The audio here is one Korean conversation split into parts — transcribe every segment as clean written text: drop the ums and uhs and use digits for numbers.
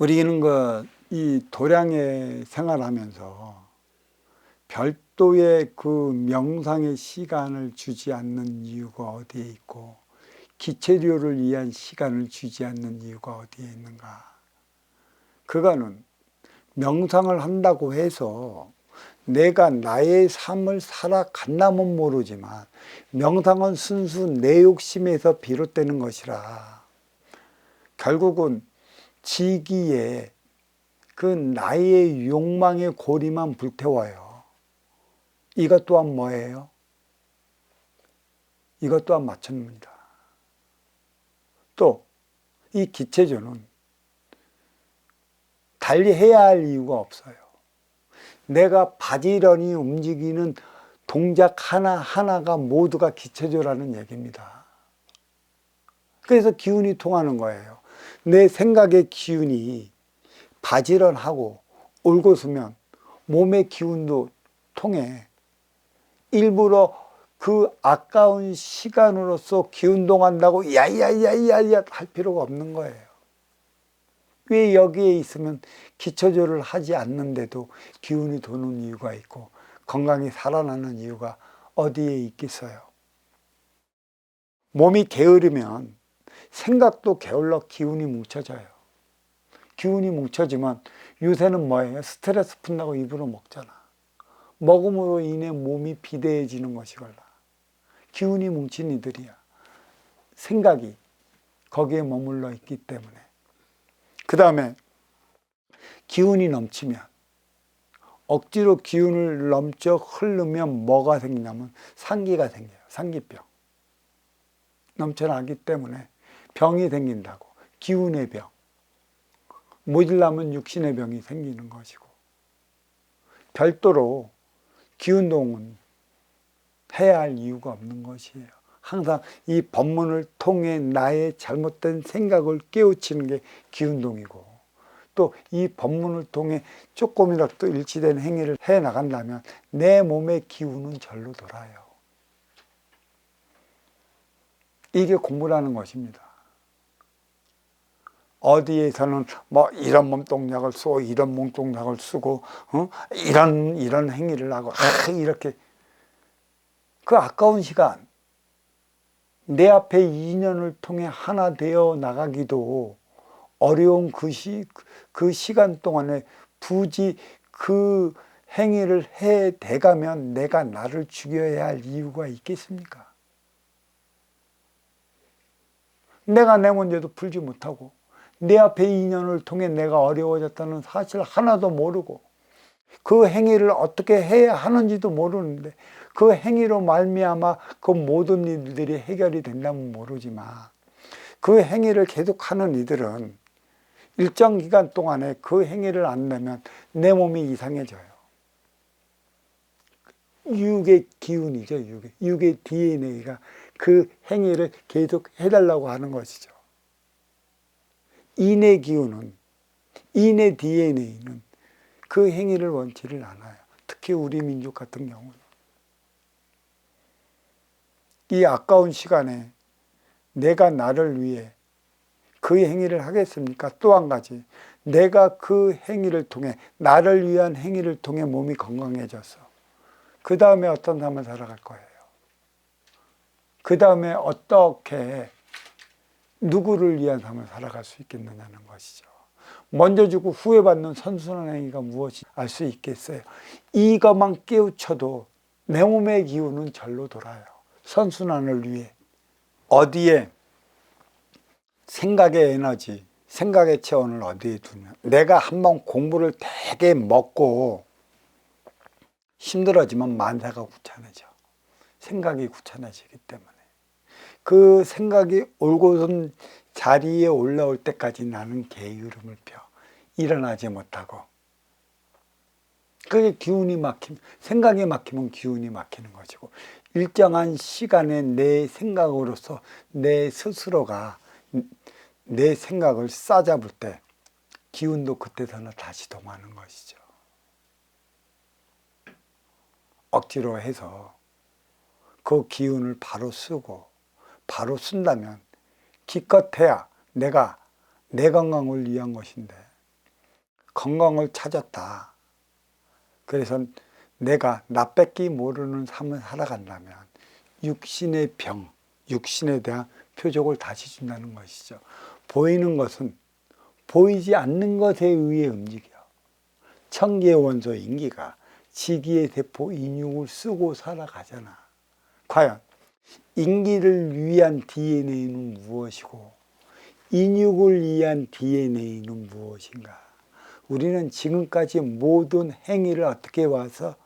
우리는 이 도량에 생활하면서 별도의 그 명상의 시간을 주지 않는 이유가 어디에 있고, 기체료를 위한 시간을 주지 않는 이유가 어디에 있는가? 그거는 명상을 한다고 해서 내가 나의 삶을 살아간다면 모르지만, 명상은 순수 내 욕심에서 비롯되는 것이라 결국은 지기에 그 나의 욕망의 고리만 불태워요. 이것 또한 뭐예요? 이것 또한 마천입니다. 또 이 기체조는 달리 해야 할 이유가 없어요. 내가 바지런히 움직이는 동작 하나하나가 모두가 기체조라는 얘기입니다. 그래서 기운이 통하는 거예요. 내 생각의 기운이 바지런하고 올곧으면 몸의 기운도 통해. 일부러 그 아까운 시간으로서 기운동한다고 야야야야야 할 필요가 없는 거예요. 왜 여기에 있으면 기초조를 하지 않는데도 기운이 도는 이유가 있고 건강이 살아나는 이유가 어디에 있겠어요? 몸이 게으르면 생각도 게을러 기운이 뭉쳐져요. 기운이 뭉쳐지면 요새는 뭐예요? 스트레스 푼다고 입으로 먹잖아. 먹음으로 인해 몸이 비대해지는 것이걸라. 기운이 뭉친 이들이야. 생각이 거기에 머물러 있기 때문에. 그 다음에 기운이 넘치면, 억지로 기운을 넘쳐 흐르면 뭐가 생기냐면 상기가 생겨요. 상기병. 넘쳐나기 때문에 병이 생긴다고. 기운의 병. 모질라면 육신의 병이 생기는 것이고, 별도로 기운동은 해야 할 이유가 없는 것이에요. 항상 이 법문을 통해 나의 잘못된 생각을 깨우치는 게 기운동이고, 또 이 법문을 통해 조금이라도 일치된 행위를 해 나간다면 내 몸의 기운은 절로 돌아요. 이게 공부라는 것입니다. 어디에서는 뭐 이런 몸동작을 쓰고 이런 몸동작을 쓰고 이런 행위를 하고 이렇게 그 아까운 시간, 내 앞에 인연을 통해 하나 되어 나가기도 어려운 그 시간 동안에 굳이 그 행위를 해 대가면 내가 나를 죽여야 할 이유가 있겠습니까? 내가 내 문제도 풀지 못하고 내 앞에 인연을 통해 내가 어려워졌다는 사실 하나도 모르고 그 행위를 어떻게 해야 하는지도 모르는데 그 행위로 말미암아 그 모든 일들이 해결이 된다면 모르지만 그 행위를 계속하는 이들은 일정 기간 동안에 그 행위를 안 내면 내 몸이 이상해져요. 육의 기운이죠. 육의 DNA가 그 행위를 계속 해달라고 하는 것이죠. 인의 기운은, 인의 DNA는 그 행위를 원치를 않아요. 특히 우리 민족 같은 경우는. 이 아까운 시간에 내가 나를 위해 그 행위를 하겠습니까? 또 한 가지, 내가 그 행위를 통해, 나를 위한 행위를 통해 몸이 건강해져서 그 다음에 어떤 삶을 살아갈 거예요? 그 다음에 어떻게 누구를 위한 삶을 살아갈 수 있겠느냐는 것이죠. 먼저 주고 후회받는 선순환 행위가 무엇이 알 수 있겠어요? 이것만 깨우쳐도 내 몸의 기운은 절로 돌아요. 선순환을 위해. 어디에 생각의 에너지, 생각의 체온을 어디에 두냐. 내가 한번 공부를 되게 먹고 힘들어지면 만사가 귀찮아져. 생각이 귀찮아지기 때문에. 그 생각이 올곧은 자리에 올라올 때까지 나는 게으름을 펴. 일어나지 못하고. 그게 기운이 막히면, 생각이 막히면 기운이 막히는 것이고, 일정한 시간에 내 생각으로서 내 스스로가 내 생각을 싸잡을 때 기운도 그때서나 다시 동하는 것이죠. 억지로 해서 그 기운을 바로 쓰고 바로 쓴다면 기껏해야 내가 내 건강을 위한 것인데 건강을 찾았다. 그래서 내가 나 뺏기 모르는 삶을 살아간다면 육신의 병, 육신에 대한 표적을 다시 준다는 것이죠. 보이는 것은 보이지 않는 것에 의해 움직여. 천기의 원소 인기가 지기의 세포 인육을 쓰고 살아가잖아. 과연 인기를 위한 DNA는 무엇이고 인육을 위한 DNA는 무엇인가? 우리는 지금까지 모든 행위를 어떻게 와서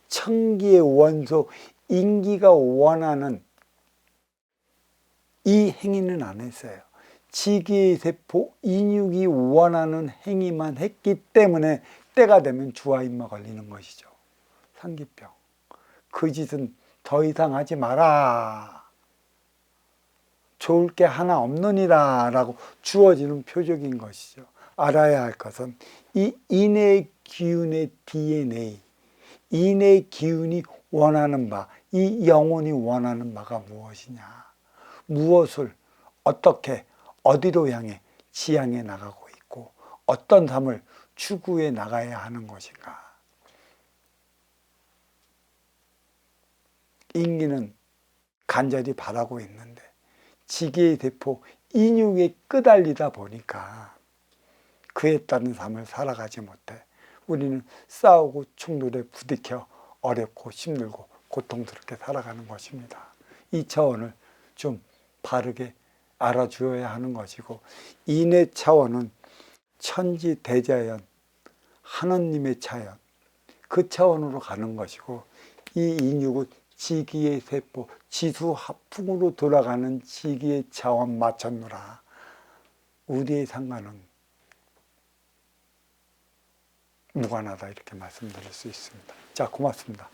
천기의 원소 인기가 원하는 이 행위는 안 했어요. 지기의 세포 인육이 원하는 행위만 했기 때문에 때가 되면 주화인마 걸리는 것이죠. 상기병. 그 짓은 더 이상 하지 마라. 좋을 게 하나 없느니라 라고 주어지는 표적인 것이죠. 알아야 할 것은 이 인의 기운의 DNA, 인의 기운이 원하는 바, 이 영혼이 원하는 바가 무엇이냐. 무엇을 어떻게 어디로 향해 지향해 나가고 있고 어떤 삶을 추구해 나가야 하는 것인가. 인기는 간절히 바라고 있는데 지기의 세포 인육에 끄달리다 보니까 그에 따른 삶을 살아가지 못해 우리는 싸우고 충돌에 부딪혀 어렵고 힘들고 고통스럽게 살아가는 것입니다. 이 차원을 좀 바르게 알아주어야 하는 것이고 인의 차원은 천지대자연, 하느님의 차원, 그 차원으로 가는 것이고 이 인육은 지기의 세포, 지수합풍으로 돌아가는 지기의 차원 맞췄노라. 우리의 상관은 무관하다 이렇게 말씀드릴 수 있습니다. 자, 고맙습니다.